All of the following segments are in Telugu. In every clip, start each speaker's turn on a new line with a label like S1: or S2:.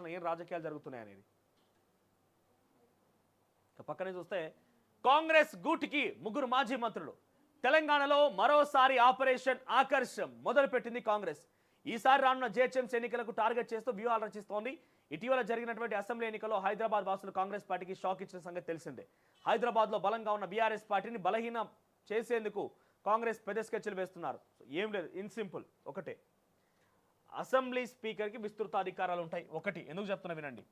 S1: రాష్ట్రంలో ఏం రాజకీయాలు జరుగుతున్నాయి అనేది. పక్కనే చూస్తే కాంగ్రెస్ గూటికి ముగ్గురు మాజీ మంత్రులు. తెలంగాణలో మరోసారి ఆపరేషన్ ఆకర్షం మొదలుపెట్టింది కాంగ్రెస్. ఈసారి రానున్న జిహెచ్ఎంసీ ఎన్నికలకు టార్గెట్ చేస్తూ వ్యూహాలు రచిస్తోంది. ఇటీవల జరిగినటువంటి అసెంబ్లీ ఎన్నికల్లో హైదరాబాద్ వాసులు కాంగ్రెస్ పార్టీకి షాక్ ఇచ్చిన సంగతి తెలిసిందే. హైదరాబాద్లో బలంగా ఉన్న బీఆర్ఎస్ పార్టీని బలహీనం చేసేందుకు కాంగ్రెస్ పెద్ద స్కెచ్లు వేస్తున్నారు. ఏం లేదు, ఇన్ సింపుల్ ఒకటే, అసెంబ్లీ స్పీకర్కి విస్తృత అధికారాలు ఉంటాయి. ఒకటి ఎందుకు చెప్తున్నా వినండి.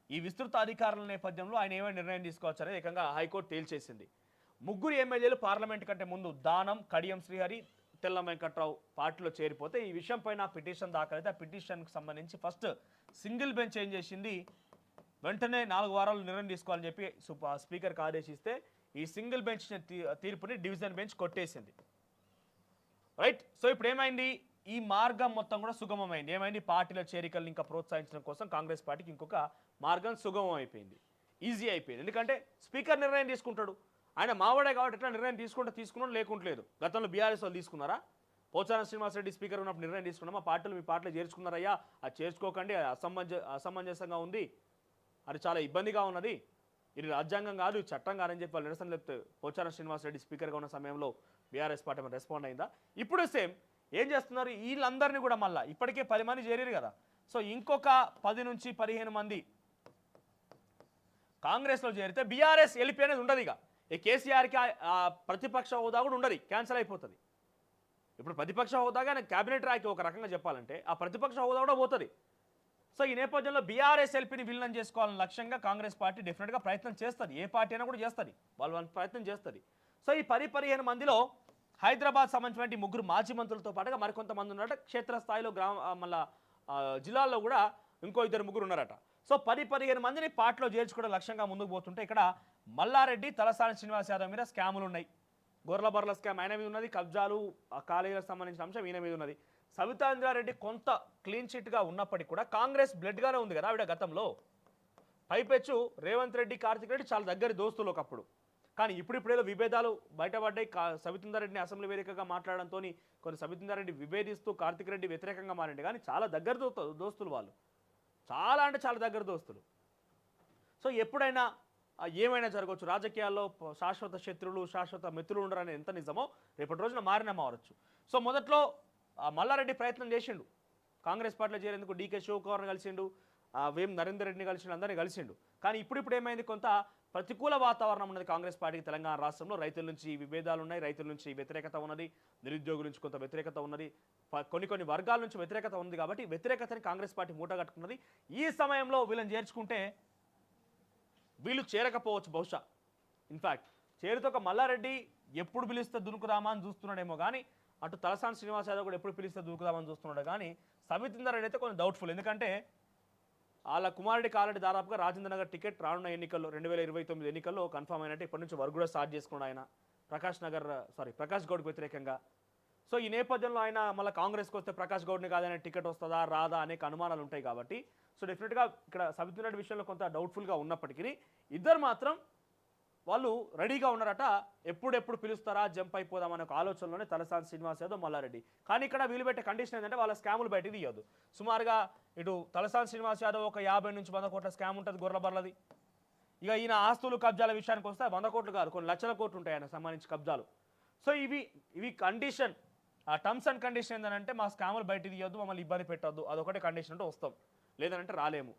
S1: ఈ విస్తృత అధికారాల నేపథ్యంలో ఆయన ఏమైనా నిర్ణయం తీసుకోవచ్చనేది ఏకంగా హైకోర్టు తేల్చేసింది. ముగ్గురు ఎమ్మెల్యేలు పార్లమెంట్ కంటే ముందు దానం, కడియం శ్రీహరి, తెల్లం వెంకట్రావు పార్టీలో చేరిపోతే ఈ విషయం పైన పిటిషన్ దాఖలైతే ఆ పిటిషన్కి సంబంధించి ఫస్ట్ సింగిల్ బెంచ్ ఏం చేసింది, వెంటనే 4 వారాలు నిర్ణయం తీసుకోవాలని చెప్పి స్పీకర్కి ఆదేశిస్తే ఈ సింగిల్ బెంచ్ తీర్పుని డివిజన్ బెంచ్ కొట్టేసింది. రైట్. సో ఇప్పుడు ఏమైంది, ఈ మార్గం మొత్తం కూడా సుగమమైంది. ఏమైంది, పార్టీల చేరికలను ఇంకా ప్రోత్సహించడం కోసం కాంగ్రెస్ పార్టీకి ఇంకొక మార్గం సుగమం అయిపోయింది, ఈజీ అయిపోయింది. ఎందుకంటే స్పీకర్ నిర్ణయం తీసుకుంటాడు, ఆయన మావాడే కాబట్టి ఎట్లా నిర్ణయం తీసుకున్నాడు లేకుంటలేదు. గతంలో బీఆర్ఎస్ వాళ్ళు తీసుకున్నారా? పోచారం శ్రీనివాసరెడ్డి స్పీకర్ ఉన్నప్పుడు నిర్ణయం తీసుకున్నాం, మా పార్టీలు మీ పార్టీలో చేర్చుకున్నారయ్యా, అది చేర్చుకోకండి, అసమంజసంగా ఉంది, అది చాలా ఇబ్బందిగా ఉన్నది, ఇది రాజ్యాంగం కాదు, చట్టం కాదని చెప్పి వాళ్ళు నిరసన చెప్తే పోచారం శ్రీనివాసరెడ్డి స్పీకర్గా ఉన్న సమయంలో బీఆర్ఎస్ పార్టీ మీద రెస్పాండ్ అయిందా? ఇప్పుడు సేమ్ ఏం చేస్తున్నారు, వీళ్ళందరినీ కూడా మళ్ళీ ఇప్పటికే 10 మంది చేరారు కదా, సో ఇంకొక 10 నుంచి 15 మంది కాంగ్రెస్లో చేరితే బీఆర్ఎస్ ఎల్పీ అనేది ఉండదు. ఇక ఈ కేసీఆర్కి ప్రతిపక్ష హోదా కూడా ఉండదు, క్యాన్సిల్ అయిపోతుంది. ఇప్పుడు ప్రతిపక్ష హోదాగా క్యాబినెట్ ర్యాక్ ఒక రకంగా చెప్పాలంటే ఆ ప్రతిపక్ష హోదా కూడా పోతుంది. సో ఈ నేపథ్యంలో బీఆర్ఎస్ ఎల్పీని విలీనం చేసుకోవాలని లక్ష్యంగా కాంగ్రెస్ పార్టీ డెఫినెట్గా ప్రయత్నం చేస్తుంది. ఏ పార్టీ అయినా కూడా చేస్తుంది, వాళ్ళ ప్రయత్నం చేస్తుంది. సో ఈ 10-15 మందిలో హైదరాబాద్ సంబంధించిన ముగ్గురు మాజీ మంత్రులతో పాటుగా మరికొంతమంది ఉన్నారట. క్షేత్రస్థాయిలో మళ్ళా జిల్లాల్లో కూడా ఇంకో 2-3 ఉన్నారట. సో 10-15 మందిని పార్టీలో చేర్చుకోవడం లక్ష్యంగా ముందుకు పోతుంటే ఇక్కడ మల్లారెడ్డి, తలసాని శ్రీనివాస్ యాదవ్ మీద స్కాములు ఉన్నాయి. గొర్రెల బర్రెల స్కామ్ ఆయన మీద ఉన్నది, కబ్జాలు కాలేజీలకు సంబంధించిన అంశం ఈయన మీద ఉన్నది. సబితా ఇంద్రారెడ్డి కొంత క్లీన్ చిట్గా ఉన్నప్పటికీ కూడా కాంగ్రెస్ బ్లడ్గానే ఉంది కదా ఆవిడ గతంలో. పైపెచ్చు రేవంత్ రెడ్డి, కార్తిక్ రెడ్డి చాలా దగ్గర దోస్తులు ఒకప్పుడు. కానీ ఇప్పుడేదో విభేదాలు బయటపడ్డాయి. సబితారెడ్డిని అసెంబ్లీ వేదికగా మాట్లాడడంతో కొన్ని సబితారెడ్డి విభేదిస్తూ కార్తిక్ రెడ్డి వ్యతిరేకంగా మారింది. కానీ చాలా దగ్గర దోస్తులు వాళ్ళు, చాలా అంటే చాలా దగ్గర దోస్తులు. సో ఎప్పుడైనా ఏమైనా జరగవచ్చు. రాజకీయాల్లో శాశ్వత శత్రువులు, శాశ్వత మిత్రులు ఉండరని ఎంత నిజమో రేపటి రోజున మారిన మారచ్చు. సో మొదట్లో మల్లారెడ్డి ప్రయత్నం చేసిండు కాంగ్రెస్ పార్టీలో చేరేందుకు. డీకే శివకుమార్ని కలిసిండు, వేం నరేందర్ రెడ్డిని కలిసిండు, అందరినీ కలిసిండు. కానీ ఇప్పుడు ఏమైంది, కొంత ప్రతికూల వాతావరణం ఉన్నది కాంగ్రెస్ పార్టీకి తెలంగాణ రాష్ట్రంలో. రైతుల నుంచి విభేదాలు ఉన్నాయి, రైతుల నుంచి వ్యతిరేకత ఉన్నది, నిరుద్యోగుల నుంచి కొంత వ్యతిరేకత ఉన్నది, కొన్ని వర్గాల నుంచి వ్యతిరేకత ఉంది. కాబట్టి వ్యతిరేకతని కాంగ్రెస్ పార్టీ మూటగట్టుకున్నది. ఈ సమయంలో వీళ్ళని చేర్చుకుంటే వీళ్ళు చేరకపోవచ్చు బహుశా. ఇన్ఫ్యాక్ట్ చేరితో ఒక మల్లారెడ్డి ఎప్పుడు పిలిస్తే దునుకుదామా అని చూస్తున్నాడేమో కానీ, అటు తలసాని శ్రీనివాస్ యాదవ్ కూడా ఎప్పుడు పిలిస్తే దునుకుదామని చూస్తున్నాడు. కానీ సబితా రెడ్డి అయితే కొంచెం డౌట్ఫుల్. ఎందుకంటే వాళ్ళ కుమారుడికి ఆల్రెడీ దాదాపుగా రాజేంద్ర నగర్ టికెట్ రానున్న ఎన్నికల్లో 2029 ఎన్నికల్లో కన్ఫర్మ్ అయినట్టు ఇప్పటి నుంచి వర్క్ కూడా స్టార్ట్ చేసుకున్నాడు ఆయన ప్రకాష్ గౌడ్కి వ్యతిరేకంగా. సో ఈ నేపథ్యంలో ఆయన మళ్ళీ కాంగ్రెస్కి వస్తే ప్రకాష్ గౌడ్ని కాదనే టికెట్ వస్తుందా రాదా అనేక అనుమానాలు ఉంటాయి. కాబట్టి సో డెఫినెట్గా ఇక్కడ సబితా రెడ్డి విషయంలో కొంత డౌట్ఫుల్గా ఉన్నప్పటికీ ఇద్దరు మాత్రం వాళ్ళు రెడీగా ఉన్నారట. ఎప్పుడెప్పుడు పిలుస్తారా, జంప్ అయిపోదామనే ఒక ఆలోచనలోనే తలసాని శ్రీనివాస్ యాదవ్, మల్లారెడ్డి. కానీ ఇక్కడ వీలు పెట్టే కండిషన్ ఏంటంటే వాళ్ళ స్కాములు బయట తీయొద్దు. సుమారుగా ఇటు తలసాని శ్రీనివాస్ యాదవ్ ఒక 50 నుంచి 100 కోట్ల స్కామ్ ఉంటుంది గొర్రెల బర్లది. ఇక ఈయన ఆస్తులు కబ్జాల విషయానికి వస్తే 100 కోట్లు కాదు, కొన్ని లక్షల కోట్లు ఉంటాయి ఆయన సంబంధించి కబ్జాలు. సో ఇవి కండిషన్, ఆ టర్మ్స్ అండ్ కండిషన్ ఏంటంటే మా స్కాములు బయట తీయొద్దు, మమ్మల్ని ఇబ్బంది పెట్టొద్దు, అదొకటే కండిషన్ అంటే వస్తాం, లేదంటే రాలేము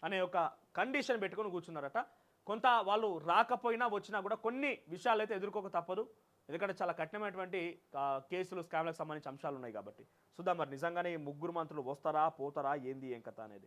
S1: అనే ఒక కండిషన్ పెట్టుకొని కూర్చున్నారట. కొంత వాళ్ళు రాకపోయినా వచ్చినా కూడా కొన్ని విషయాలు అయితే ఎదుర్కోక తప్పదు. ఎందుకంటే చాలా కఠినమైనటువంటి కేసులు, స్కామ్లకు సంబంధించిన అంశాలు ఉన్నాయి కాబట్టి. చూద్దాం మరి నిజంగానే ముగ్గురు మంత్రులు వస్తారా, పోతారా, ఏంది ఏం కథ అనేది.